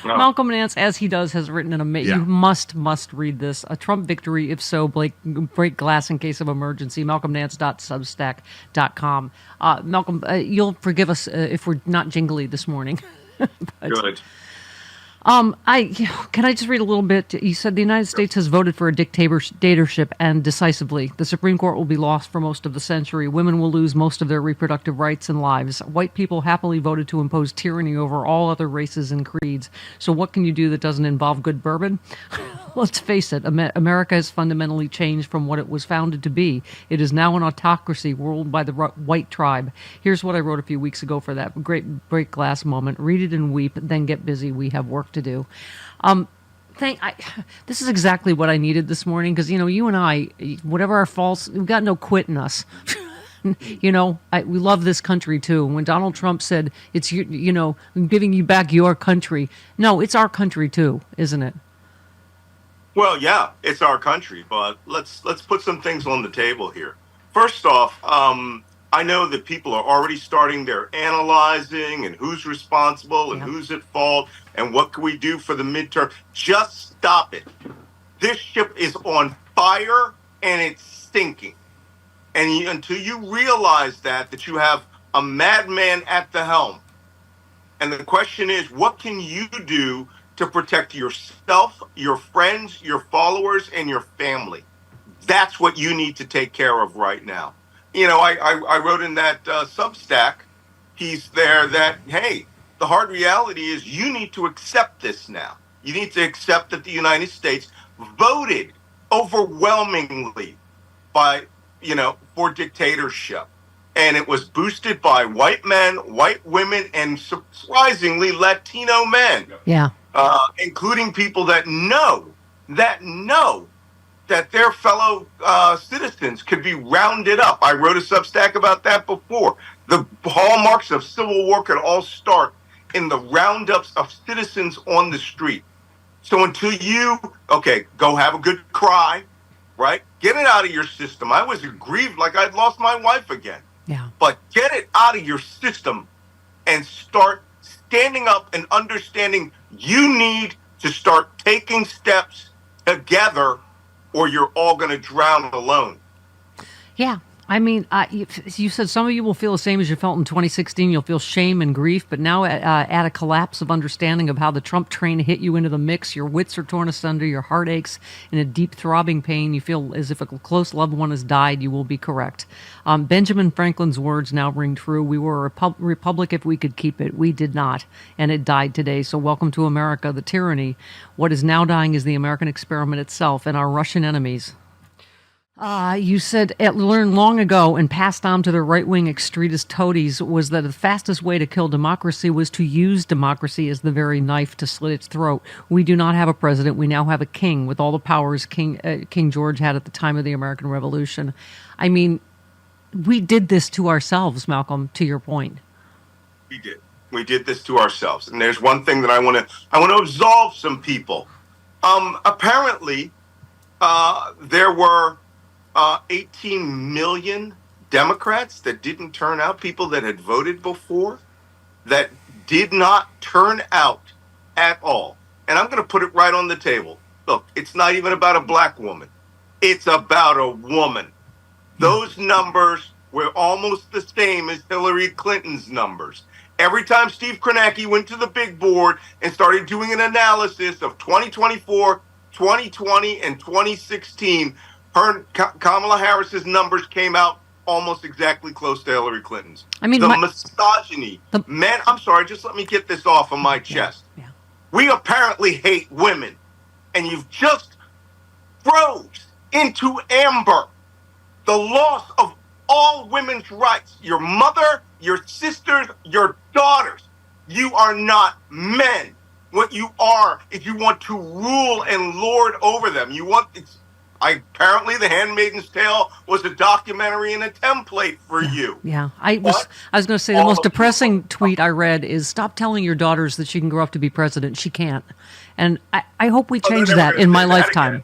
No. Malcolm Nance, as he does, has written you Yeah. must read this. A Trump victory, if so, break glass in case of emergency. MalcolmNance.substack.com. Malcolm, you'll forgive us if we're not jingly this morning. but Good. I can I just read a little bit? You said the United States has voted for a dictatorship and decisively. The Supreme Court will be lost for most of the century. Women will lose most of their reproductive rights and lives. White people happily voted to impose tyranny over all other races and creeds. So what can you do that doesn't involve good bourbon? Let's face it, America has fundamentally changed from what it was founded to be. It is now an autocracy ruled by the white tribe. Here's what I wrote a few weeks ago for that great break glass moment. Read it and weep, then get busy. We have work to do. This is exactly what I needed this morning because, you and I, whatever our faults, we've got no quit in us. We love this country too. When Donald Trump said, it's, I'm giving you back your country. No, it's our country too, isn't it? Well, yeah, it's our country, but let's put some things on the table here. First off, I know that people are already starting their analyzing and who's responsible and who's at fault and what can we do for the midterm. Just stop it. This ship is on fire and it's sinking. And until you realize that you have a madman at the helm. And the question is, what can you do to protect yourself, your friends, your followers, and your family? That's what you need to take care of right now. I wrote in that Substack piece there that, hey, the hard reality is you need to accept this now. You need to accept that the United States voted overwhelmingly for dictatorship. And it was boosted by white men, white women, and surprisingly Latino men. Yeah. Including people that know that their fellow citizens could be rounded up. I wrote a Substack about that before. The hallmarks of civil war could all start in the roundups of citizens on the street. So until go have a good cry, right? Get it out of your system. I was grieved like I'd lost my wife again. Yeah. But get it out of your system and start standing up and understanding you need to start taking steps together or you're all going to drown alone. Yeah. I mean, you said some of you will feel the same as you felt in 2016. You'll feel shame and grief, but now at a collapse of understanding of how the Trump train hit you into the mix, your wits are torn asunder, your heart aches in a deep throbbing pain. You feel as if a close loved one has died. You will be correct. Benjamin Franklin's words now ring true. We were a republic if we could keep it. We did not, and it died today. So welcome to America, the tyranny. What is now dying is the American experiment itself and our Russian enemies. You said it learned long ago and passed on to the right-wing extremist toadies was that the fastest way to kill democracy was to use democracy as the very knife to slit its throat. We do not have a president. We now have a king with all the powers King George had at the time of the American Revolution. I mean, we did this to ourselves, Malcolm, to your point. We did. We did this to ourselves. And there's one thing that I want to absolve some people. Apparently, there were 18 million Democrats that didn't turn out, people that had voted before, that did not turn out at all. And I'm going to put it right on the table. Look, it's not even about a black woman. It's about a woman. Those numbers were almost the same as Hillary Clinton's numbers. Every time Steve Kornacki went to the big board and started doing an analysis of 2024, 2020, and 2016, Kamala Harris's numbers came out almost exactly close to Hillary Clinton's. I mean, the misogyny. Men, I'm sorry, just let me get this off of my chest. Yeah. We apparently hate women, and you've just froze into amber the loss of all women's rights. Your mother, your sisters, your daughters. You are not men. What you are is you want to rule and lord over them. Apparently, The Handmaid's Tale was a documentary and a template for you. Yeah, I was going to say the most depressing tweet I read is stop telling your daughters that she can grow up to be president. She can't. And I hope we change that in my lifetime.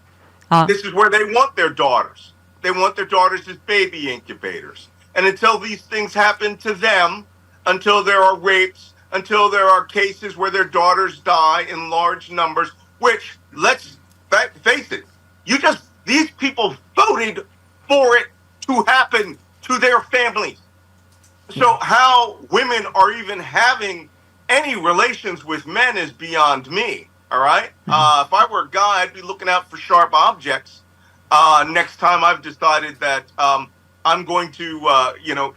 This is where they want their daughters. They want their daughters as baby incubators. And until these things happen to them, until there are rapes, until there are cases where their daughters die in large numbers, which, let's face it, these people voted for it to happen to their families. So how women are even having any relations with men is beyond me. All right. If I were a guy, I'd be looking out for sharp objects. Next time I've decided that I'm going to,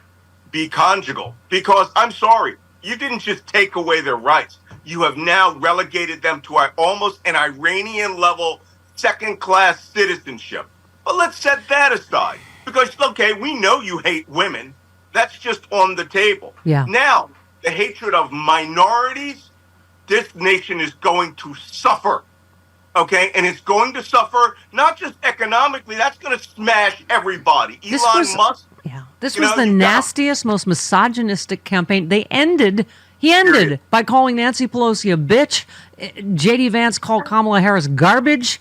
be conjugal, because I'm sorry, you didn't just take away their rights. You have now relegated them to almost an Iranian level second-class citizenship. But let's set that aside, because, okay, we know you hate women. That's just on the table. Yeah. Now, the hatred of minorities, this nation is going to suffer. Okay, and it's going to suffer not just economically. That's going to smash everybody. Elon Musk. Yeah, this was the nastiest, most misogynistic campaign. He ended by calling Nancy Pelosi a bitch. J.D. Vance called Kamala Harris garbage.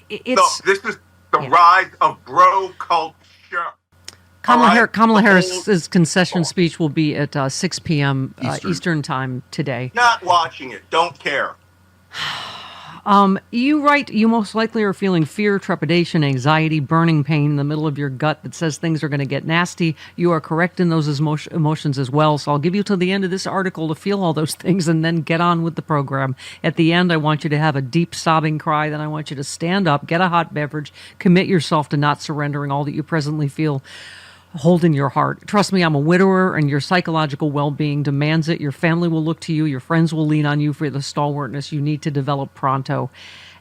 It's this is the rise of bro culture. Kamala Harris's concession speech will be at 6 p.m. Eastern time today. Not watching it. Don't care. You write, you most likely are feeling fear, trepidation, anxiety, burning pain in the middle of your gut that says things are going to get nasty. You are correct in those emotions as well. So I'll give you till the end of this article to feel all those things and then get on with the program. At the end, I want you to have a deep sobbing cry. Then I want you to stand up, get a hot beverage, commit yourself to not surrendering all that you presently feel. Hold in your heart. Trust me, I'm a widower, and your psychological well-being demands it. Your family will look to you. Your friends will lean on you for the stalwartness you need to develop pronto.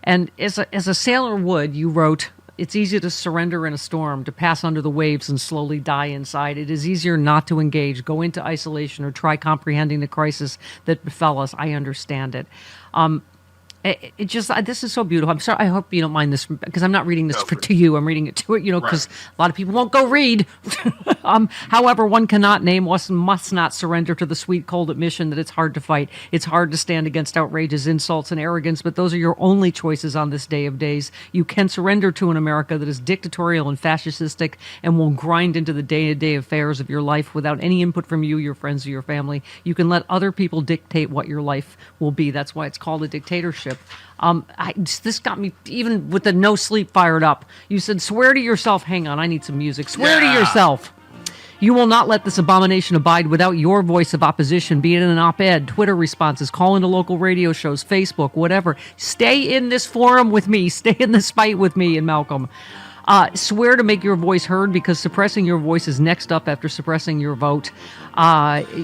And as a sailor would, you wrote, it's easy to surrender in a storm, to pass under the waves and slowly die inside. It is easier not to engage, go into isolation, or try comprehending the crisis that befell us. I understand it. This is so beautiful. I'm sorry. I hope you don't mind this, because I'm not reading this to you. I'm reading it to it, because a lot of people won't go read. However, one cannot name, must not surrender to the sweet, cold admission that it's hard to fight. It's hard to stand against outrageous insults and arrogance, but those are your only choices on this day of days. You can surrender to an America that is dictatorial and fascistic and will grind into the day-to-day affairs of your life without any input from you, your friends, or your family. You can let other people dictate what your life will be. That's why it's called a dictatorship. This got me, even with the no sleep, fired up. You said, swear to yourself. Hang on, I need some music. Swear to yourself. You will not let this abomination abide without your voice of opposition, be it in an op-ed, Twitter responses, call into local radio shows, Facebook, whatever. Stay in this forum with me. Stay in this fight with me and Malcolm. Swear to make your voice heard, because suppressing your voice is next up after suppressing your vote.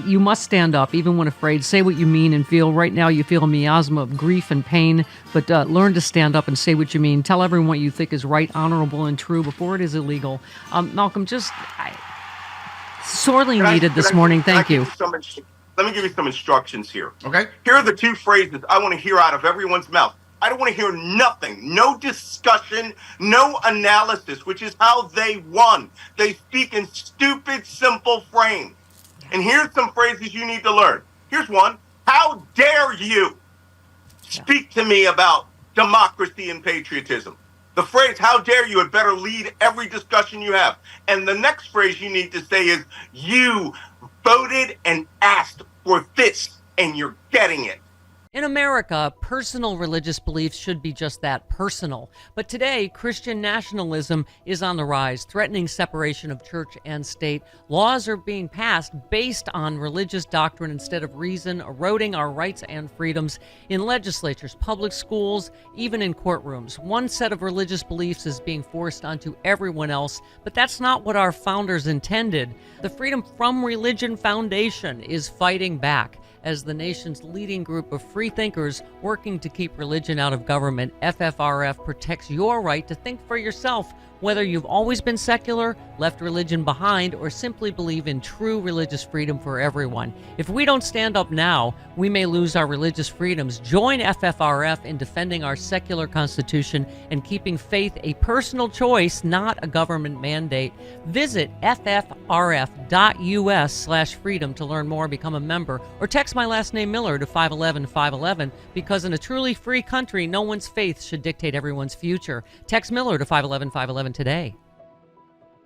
You must stand up, even when afraid. Say what you mean and feel. Right now you feel a miasma of grief and pain, but learn to stand up and say what you mean. Tell everyone what you think is right, honorable, and true before it is illegal. Malcolm, sorely needed this morning. Thank you. Let me give you some instructions here. Okay. Here are the two phrases I want to hear out of everyone's mouth. I don't want to hear nothing, no discussion, no analysis, which is how they won. They speak in stupid, simple frames. And here's some phrases you need to learn. Here's one. How dare you speak to me about democracy and patriotism? The phrase, how dare you, had better lead every discussion you have. And the next phrase you need to say is, you voted and asked for this, and you're getting it. In America, personal religious beliefs should be just that, personal. But today, Christian nationalism is on the rise, threatening separation of church and state. Laws are being passed based on religious doctrine instead of reason, eroding our rights and freedoms in legislatures, public schools, even in courtrooms. One set of religious beliefs is being forced onto everyone else, but that's not what our founders intended. The Freedom from Religion Foundation is fighting back as the nation's leading group of free thinkers working to keep religion out of government. FFRF protects your right to think for yourself, whether you've always been secular, left religion behind, or simply believe in true religious freedom for everyone. If we don't stand up now, we may lose our religious freedoms. Join FFRF in defending our secular constitution and keeping faith a personal choice, not a government mandate. Visit ffrf.us/freedom to learn more, become a member, or text my last name Miller to 511-511, because in a truly free country, no one's faith should dictate everyone's future. Text Miller to 511-511 today.